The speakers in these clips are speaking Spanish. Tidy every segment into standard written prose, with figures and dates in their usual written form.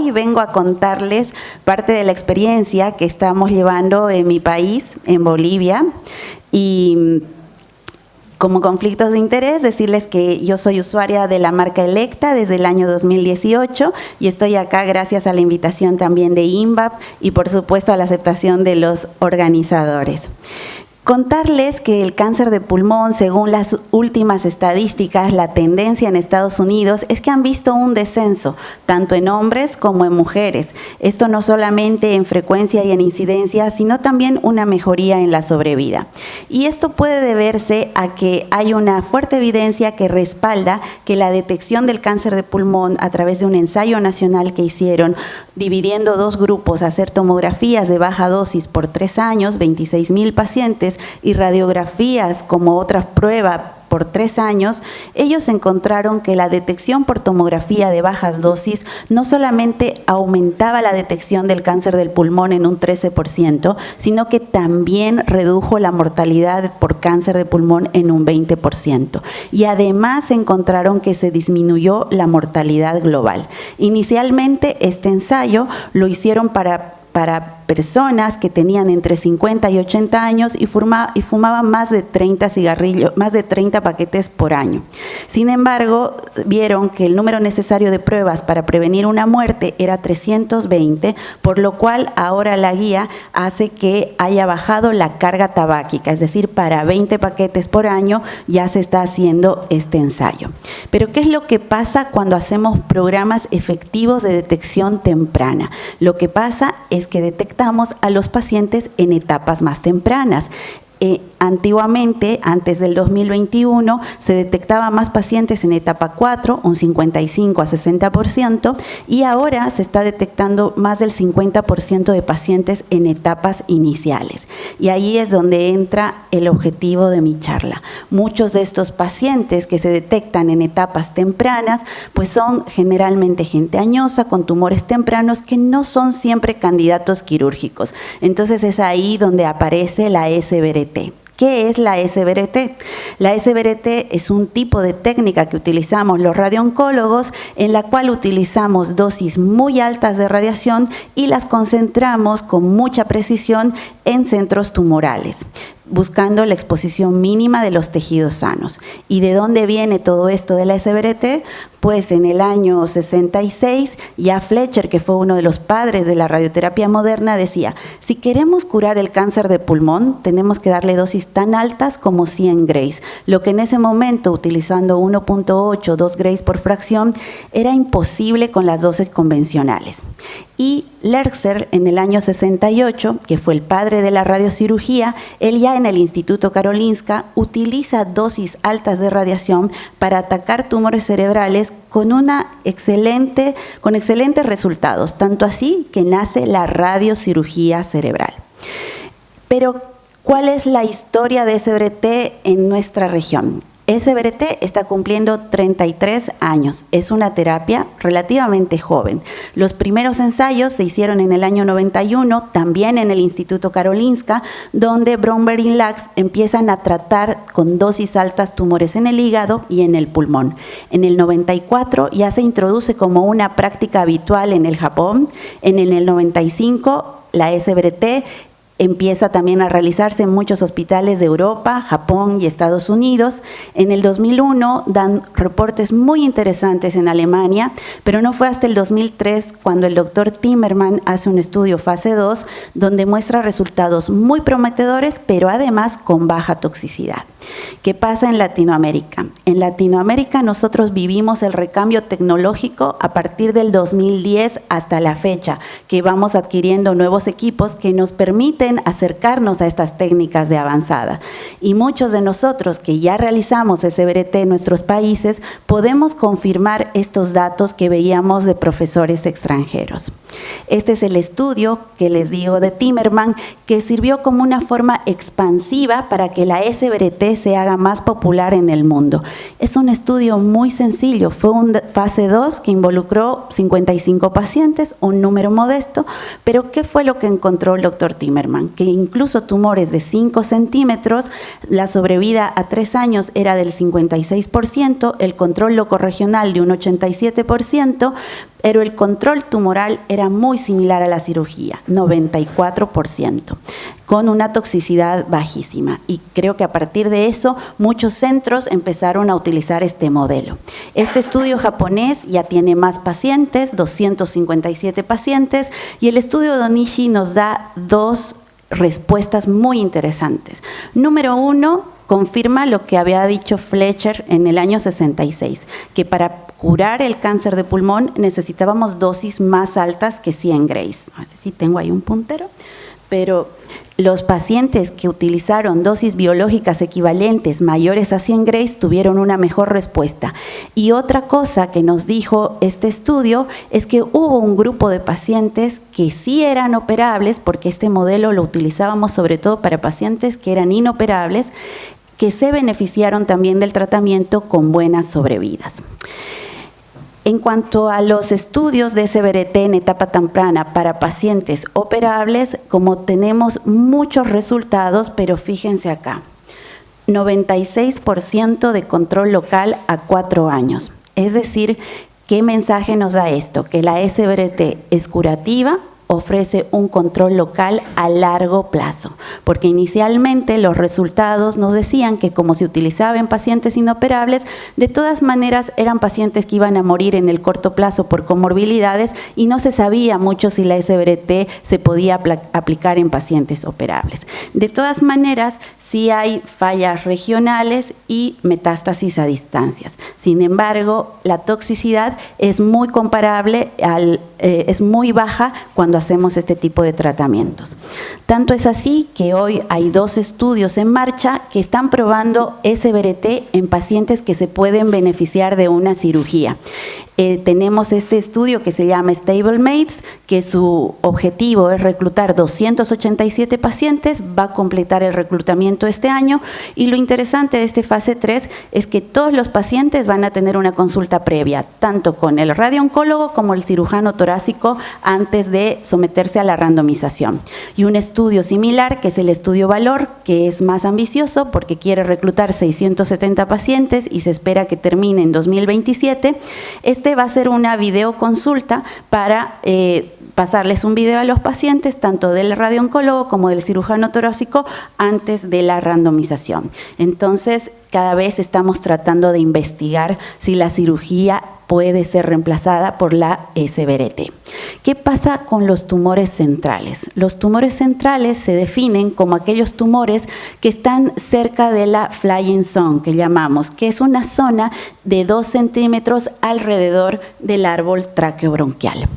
hoy vengo a contarles parte de la experiencia que estamos llevando en mi país, en Bolivia, y como conflictos de interés, decirles que yo soy usuaria de la marca Electa desde el año 2018 y estoy acá gracias a la invitación también de INVAP y por supuesto a la aceptación de los organizadores. Contarles que el cáncer de pulmón, según las últimas estadísticas, la tendencia en Estados Unidos es que han visto un descenso, tanto en hombres como en mujeres. Esto no solamente en frecuencia y en incidencia, sino también una mejoría en la sobrevida. Y esto puede deberse a que hay una fuerte evidencia que respalda que la detección del cáncer de pulmón a través de un ensayo nacional que hicieron, dividiendo dos grupos, hacer tomografías de baja dosis por 3 años, 26,000 pacientes, y radiografías como otra prueba por 3 años, ellos encontraron que la detección por tomografía de bajas dosis no solamente aumentaba la detección del cáncer del pulmón en un 13%, sino que también redujo la mortalidad por cáncer de pulmón en un 20%. Y además encontraron que se disminuyó la mortalidad global. Inicialmente este ensayo lo hicieron para personas que tenían entre 50 y 80 años y fumaban más de 30 cigarrillos, más de 30 paquetes por año. Sin embargo, vieron que el número necesario de pruebas para prevenir una muerte era 320, por lo cual ahora la guía hace que haya bajado la carga tabáquica, es decir, para 20 paquetes por año ya se está haciendo este ensayo. Pero ¿qué es lo que pasa cuando hacemos programas efectivos de detección temprana? Lo que pasa es que detectamos a los pacientes en etapas más tempranas. Antiguamente, antes del 2021, se detectaba más pacientes en etapa 4, un 55 a 60%, y ahora se está detectando más del 50% de pacientes en etapas iniciales. Y ahí es donde entra el objetivo de mi charla. Muchos de estos pacientes que se detectan en etapas tempranas, pues son generalmente gente añosa, con tumores tempranos que no son siempre candidatos quirúrgicos. Entonces es ahí donde aparece la SBRT. ¿Qué es la SBRT? La SBRT es un tipo de técnica que utilizamos los radiooncólogos en la cual utilizamos dosis muy altas de radiación y las concentramos con mucha precisión en centros tumorales, buscando la exposición mínima de los tejidos sanos. ¿Y de dónde viene todo esto de la SBRT? Pues en el año 66, ya Fletcher, que fue uno de los padres de la radioterapia moderna, decía, si queremos curar el cáncer de pulmón, tenemos que darle dosis tan altas como 100 grays, lo que en ese momento, utilizando 1.8, 2 grays por fracción, era imposible con las dosis convencionales. Y Lercher, en el año 68, que fue el padre de la radiocirugía, él ya en el Instituto Karolinska utiliza dosis altas de radiación para atacar tumores cerebrales con excelentes resultados, tanto así que nace la radiocirugía cerebral. Pero, ¿cuál es la historia de SBRT en nuestra región? SBRT está cumpliendo 33 años. Es una terapia relativamente joven. Los primeros ensayos se hicieron en el año 91, también en el Instituto Karolinska, donde Bromberg y Lax empiezan a tratar con dosis altas tumores en el hígado y en el pulmón. En el 94 ya se introduce como una práctica habitual en el Japón. En el 95 la SBRT empieza también a realizarse en muchos hospitales de Europa, Japón y Estados Unidos. En el 2001 dan reportes muy interesantes en Alemania, pero no fue hasta el 2003 cuando el doctor Timmerman hace un estudio fase 2 donde muestra resultados muy prometedores, pero además con baja toxicidad. ¿Qué pasa en Latinoamérica? En Latinoamérica nosotros vivimos el recambio tecnológico a partir del 2010 hasta la fecha, que vamos adquiriendo nuevos equipos que nos permiten acercarnos a estas técnicas de avanzada. Y muchos de nosotros que ya realizamos SBRT en nuestros países podemos confirmar estos datos que veíamos de profesores extranjeros. Este es el estudio que les digo de Timmerman, que sirvió como una forma expansiva para que la SBRT se haga más popular en el mundo. Es un estudio muy sencillo, fue un fase 2 que involucró 55 pacientes, un número modesto, pero ¿qué fue lo que encontró el doctor Timmerman? Que incluso tumores de 5 centímetros, la sobrevida a 3 años era del 56%, el control locorregional de un 87%, pero el control tumoral era muy similar a la cirugía, 94%, con una toxicidad bajísima. Y creo que a partir de eso, muchos centros empezaron a utilizar este modelo. Este estudio japonés ya tiene más pacientes, 257 pacientes, y el estudio de Onishi nos da dos respuestas muy interesantes. Número uno, confirma lo que había dicho Fletcher en el año 66, que para curar el cáncer de pulmón necesitábamos dosis más altas que 100 Grays. No sé si tengo ahí un puntero, pero los pacientes que utilizaron dosis biológicas equivalentes mayores a 100 Grays tuvieron una mejor respuesta. Y otra cosa que nos dijo este estudio es que hubo un grupo de pacientes que sí eran operables, porque este modelo lo utilizábamos sobre todo para pacientes que eran inoperables, que se beneficiaron también del tratamiento con buenas sobrevidas. En cuanto a los estudios de SBRT en etapa temprana para pacientes operables, como tenemos muchos resultados, pero fíjense acá, 96% de control local a 4 años. Es decir, ¿qué mensaje nos da esto? Que la SBRT es curativa, ofrece un control local a largo plazo, porque inicialmente los resultados nos decían que como se utilizaba en pacientes inoperables, de todas maneras eran pacientes que iban a morir en el corto plazo por comorbilidades y no se sabía mucho si la SBRT se podía aplicar en pacientes operables. De todas maneras, sí hay fallas regionales y metástasis a distancias. Sin embargo, la toxicidad es muy comparable, es muy baja cuando hacemos este tipo de tratamientos. Tanto es así que hoy hay 2 estudios en marcha que están probando SBRT en pacientes que se pueden beneficiar de una cirugía. Tenemos este estudio que se llama Stablemates, que su objetivo es reclutar 287 pacientes, va a completar el reclutamiento este año, y lo interesante de este fase 3 es que todos los pacientes van a tener una consulta previa, tanto con el radiooncólogo como el cirujano torácico, antes de someterse a la randomización. Y un estudio similar, que es el estudio Valor, que es más ambicioso porque quiere reclutar 670 pacientes y se espera que termine en 2027, este va a ser una videoconsulta para pasarles un video a los pacientes, tanto del radiooncólogo como del cirujano torácico, antes de la randomización. Entonces, cada vez estamos tratando de investigar si la cirugía puede ser reemplazada por la SBRT. ¿Qué pasa con los tumores centrales? Los tumores centrales se definen como aquellos tumores que están cerca de la flying zone, que llamamos, que es una zona de 2 centímetros alrededor del árbol tráqueo-bronquial.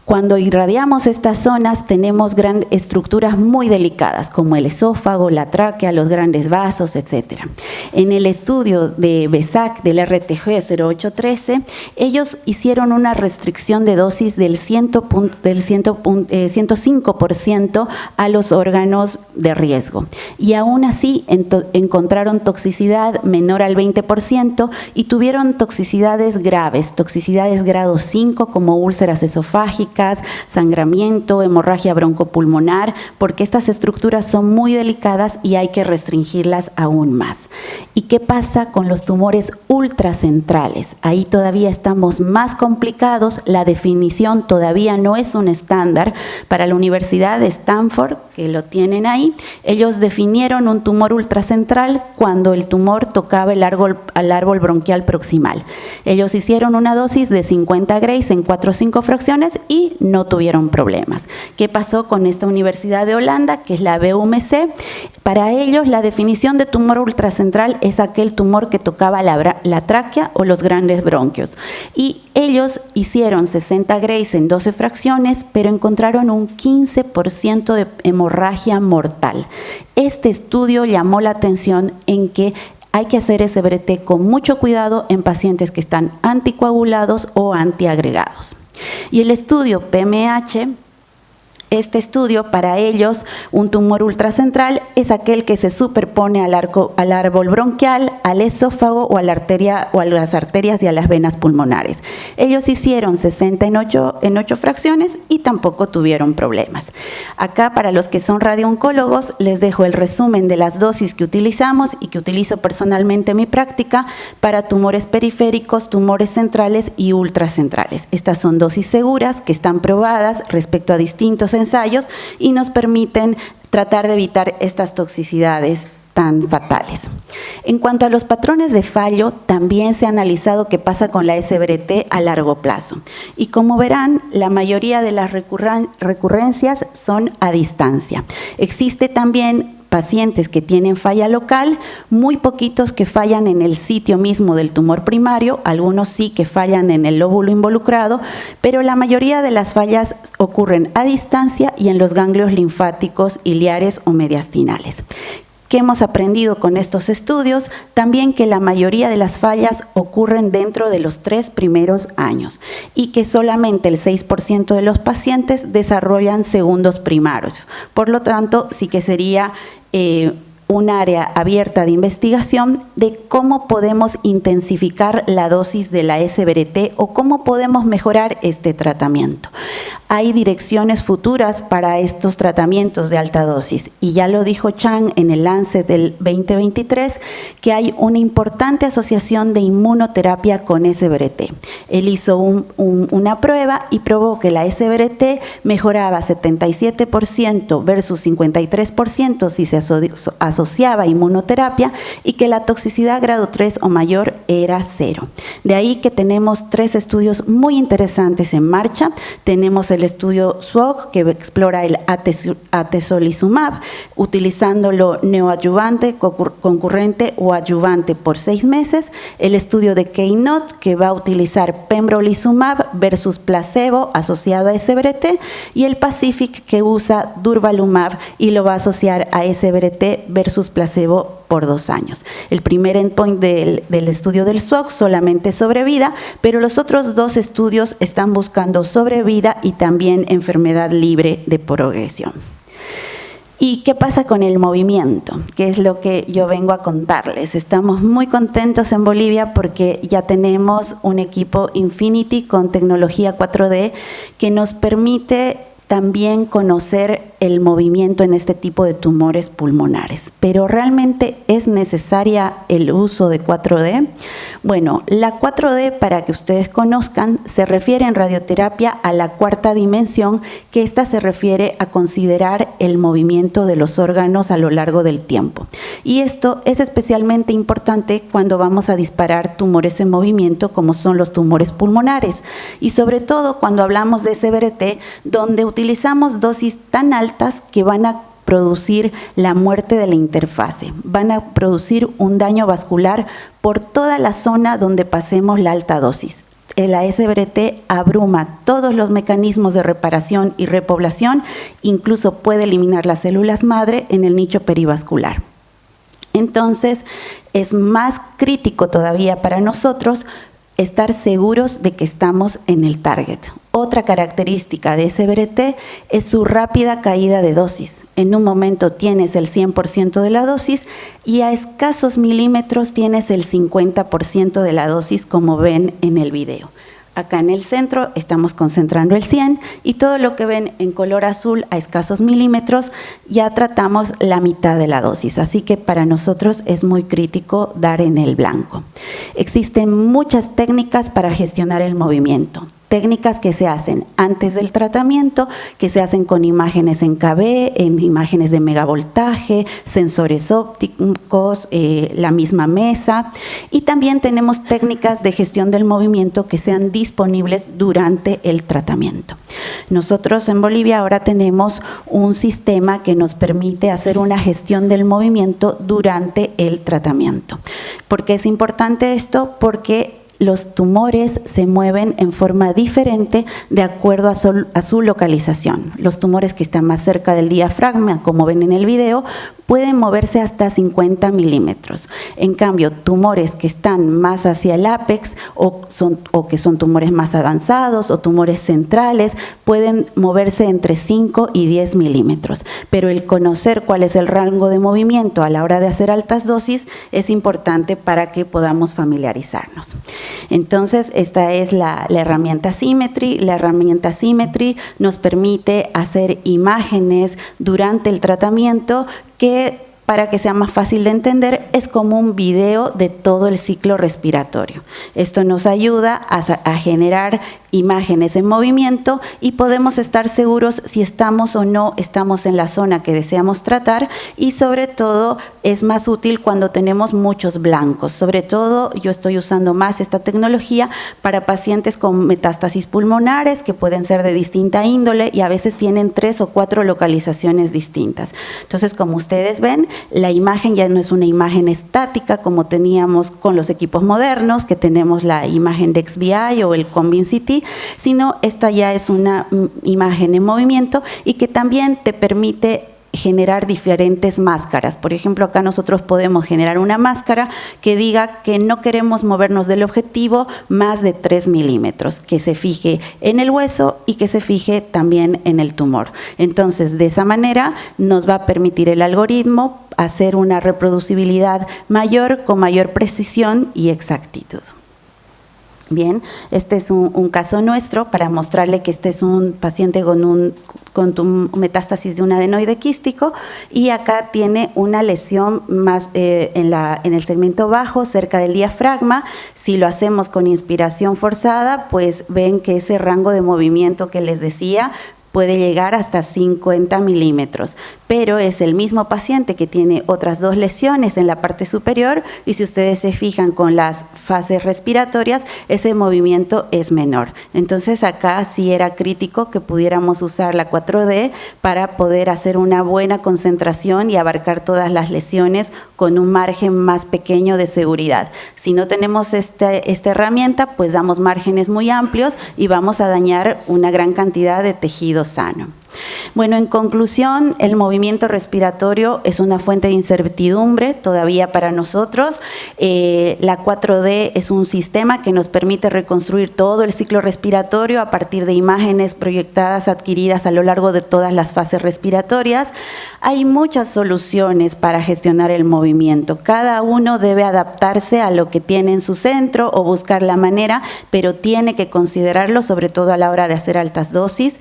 Cuando irradiamos estas zonas tenemos estructuras muy delicadas como el esófago, la tráquea, los grandes vasos, etc. En el estudio de BESAC del RTG 0813, ellos hicieron una restricción de dosis del 105% a los órganos de riesgo, y aún así encontraron toxicidad menor al 20% y tuvieron toxicidades graves, toxicidades grado 5 como úlceras esofágicas, sangramiento, hemorragia broncopulmonar, porque estas estructuras son muy delicadas y hay que restringirlas aún más. ¿Y qué pasa con los tumores ultracentrales? Ahí todavía estamos más complicados, la definición todavía no es un estándar. Para la Universidad de Stanford, que lo tienen ahí, ellos definieron un tumor ultracentral cuando el tumor tocaba al árbol bronquial proximal. Ellos hicieron una dosis de 50 Grays en 4 o 5 fracciones y no tuvieron problemas. ¿Qué pasó con esta Universidad de Holanda, que es la BUMC? Para ellos, la definición de tumor ultracentral es aquel tumor que tocaba la tráquea o los grandes bronquios. Y ellos hicieron 60 Grays en 12 fracciones, pero encontraron un 15% de hemorragia mortal. Este estudio llamó la atención en que hay que hacer SBRT con mucho cuidado en pacientes que están anticoagulados o antiagregados. Y el estudio PMH Este estudio, para ellos, un tumor ultracentral es aquel que se superpone al árbol bronquial, al esófago o a la arteria o a las arterias y a las venas pulmonares. Ellos hicieron 60 en 8 fracciones y tampoco tuvieron problemas. Acá, para los que son radiooncólogos, les dejo el resumen de las dosis que utilizamos y que utilizo personalmente en mi práctica para tumores periféricos, tumores centrales y ultracentrales. Estas son dosis seguras que están probadas respecto a distintos ensayos y nos permiten tratar de evitar estas toxicidades tan fatales. En cuanto a los patrones de fallo, también se ha analizado qué pasa con la SBRT a largo plazo. Y como verán, la mayoría de las recurrencias son a distancia. Existe también pacientes que tienen falla local, muy poquitos que fallan en el sitio mismo del tumor primario, algunos sí que fallan en el lóbulo involucrado, pero la mayoría de las fallas ocurren a distancia y en los ganglios linfáticos iliares o mediastinales. ¿Qué hemos aprendido con estos estudios? También que la mayoría de las fallas ocurren dentro de los 3 primeros años y que solamente el 6% de los pacientes desarrollan segundos primarios. Por lo tanto, sí que sería un área abierta de investigación de cómo podemos intensificar la dosis de la SBRT o cómo podemos mejorar este tratamiento. Hay direcciones futuras para estos tratamientos de alta dosis y ya lo dijo Chang en el Lancet del 2023 que hay una importante asociación de inmunoterapia con SBRT. Él hizo una prueba y probó que la SBRT mejoraba 77% versus 53% si se asociaba a inmunoterapia y que la toxicidad grado 3 o mayor era 0. De ahí que tenemos 3 estudios muy interesantes en marcha. Tenemos el estudio SWOG que explora el atezolizumab utilizándolo neoadyuvante, concurrente o adyuvante por 6 meses. El estudio de Keynote que va a utilizar pembrolizumab versus placebo asociado a SBRT y el Pacific que usa durvalumab y lo va a asociar a SBRT versus placebo por 2 años. El primer endpoint del estudio del SWOG solamente sobrevida, pero los otros 2 estudios están buscando sobrevida y también enfermedad libre de progresión. ¿Y qué pasa con el movimiento? Que es lo que yo vengo a contarles. Estamos muy contentos en Bolivia porque ya tenemos un equipo Infinity con tecnología 4D que nos permite también conocer el movimiento en este tipo de tumores pulmonares. ¿Pero realmente es necesaria el uso de 4D? Bueno, la 4D, para que ustedes conozcan, se refiere en radioterapia a la 4ª dimensión, que esta se refiere a considerar el movimiento de los órganos a lo largo del tiempo. Y esto es especialmente importante cuando vamos a disparar tumores en movimiento, como son los tumores pulmonares. Y sobre todo cuando hablamos de SBRT, donde utilizamos dosis tan altas que van a producir la muerte de la interfase, van a producir un daño vascular por toda la zona donde pasemos la alta dosis. La SBRT abruma todos los mecanismos de reparación y repoblación, incluso puede eliminar las células madre en el nicho perivascular. Entonces, es más crítico todavía para nosotros estar seguros de que estamos en el target. Otra característica de SBRT es su rápida caída de dosis. En un momento tienes el 100% de la dosis y a escasos milímetros tienes el 50% de la dosis, como ven en el video. Acá en el centro estamos concentrando el 100 y todo lo que ven en color azul a escasos milímetros ya tratamos la mitad de la dosis, así que para nosotros es muy crítico dar en el blanco. Existen muchas técnicas para gestionar el movimiento. Técnicas que se hacen antes del tratamiento, que se hacen con imágenes en KB, en imágenes de megavoltaje, sensores ópticos, la misma mesa. Y también tenemos técnicas de gestión del movimiento que sean disponibles durante el tratamiento. Nosotros en Bolivia ahora tenemos un sistema que nos permite hacer una gestión del movimiento durante el tratamiento. ¿Por qué es importante esto? Porque los tumores se mueven en forma diferente de acuerdo a su localización. Los tumores que están más cerca del diafragma, como ven en el video, pueden moverse hasta 50 milímetros. En cambio, tumores que están más hacia el ápex o que son tumores más avanzados o tumores centrales pueden moverse entre 5 y 10 milímetros. Pero el conocer cuál es el rango de movimiento a la hora de hacer altas dosis es importante para que podamos familiarizarnos. Entonces, esta es la herramienta Symmetry. La herramienta Symmetry nos permite hacer imágenes durante el tratamiento que, para que sea más fácil de entender, es como un video de todo el ciclo respiratorio. Esto nos ayuda a generar imágenes en movimiento y podemos estar seguros si estamos o no estamos en la zona que deseamos tratar, y sobre todo es más útil cuando tenemos muchos blancos. Sobre todo yo estoy usando más esta tecnología para pacientes con metástasis pulmonares que pueden ser de distinta índole y a veces tienen 3 o 4 localizaciones distintas. Entonces, como ustedes ven, la imagen ya no es una imagen estática como teníamos con los equipos modernos, que tenemos la imagen de XBI o el ConvinCT, sino esta ya es una imagen en movimiento y que también te permite generar diferentes máscaras. Por ejemplo, acá nosotros podemos generar una máscara que diga que no queremos movernos del objetivo más de 3 milímetros, que se fije en el hueso y que se fije también en el tumor. Entonces, de esa manera nos va a permitir el algoritmo hacer una reproducibilidad mayor, con mayor precisión y exactitud. Bien, este es un caso nuestro para mostrarle que este es un paciente con metástasis de un adenoide quístico, y acá tiene una lesión más en el segmento bajo, cerca del diafragma. Si lo hacemos con inspiración forzada, pues ven que ese rango de movimiento que les decía puede llegar hasta 50 milímetros, pero es el mismo paciente que tiene otras 2 lesiones en la parte superior, y si ustedes se fijan con las fases respiratorias, ese movimiento es menor. Entonces acá sí era crítico que pudiéramos usar la 4D para poder hacer una buena concentración y abarcar todas las lesiones con un margen más pequeño de seguridad. Si no tenemos esta herramienta, pues damos márgenes muy amplios y vamos a dañar una gran cantidad de tejido sano. Bueno, en conclusión, el movimiento respiratorio es una fuente de incertidumbre todavía para nosotros. La 4D es un sistema que nos permite reconstruir todo el ciclo respiratorio a partir de imágenes proyectadas adquiridas a lo largo de todas las fases respiratorias. Hay muchas soluciones para gestionar el movimiento. Cada uno debe adaptarse a lo que tiene en su centro o buscar la manera, pero tiene que considerarlo, sobre todo a la hora de hacer altas dosis.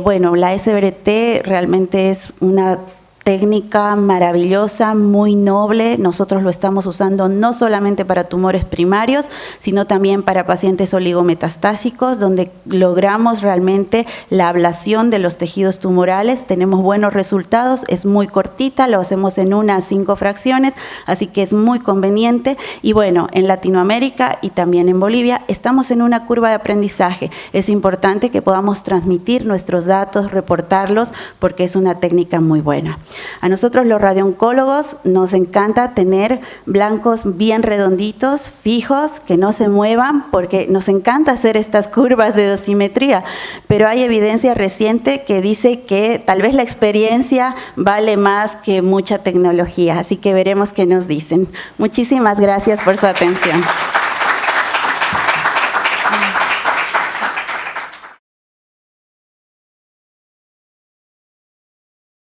Bueno, la SBRT realmente es una técnica maravillosa, muy noble. Nosotros lo estamos usando no solamente para tumores primarios, sino también para pacientes oligometastásicos, donde logramos realmente la ablación de los tejidos tumorales. Tenemos buenos resultados, es muy cortita, lo hacemos en 1 a 5 fracciones, así que es muy conveniente. Y bueno, en Latinoamérica y también en Bolivia estamos en una curva de aprendizaje. Es importante que podamos transmitir nuestros datos, reportarlos, porque es una técnica muy buena. A nosotros los radiooncólogos nos encanta tener blancos bien redonditos, fijos, que no se muevan, porque nos encanta hacer estas curvas de dosimetría, pero hay evidencia reciente que dice que tal vez la experiencia vale más que mucha tecnología, así que veremos qué nos dicen. Muchísimas gracias por su atención.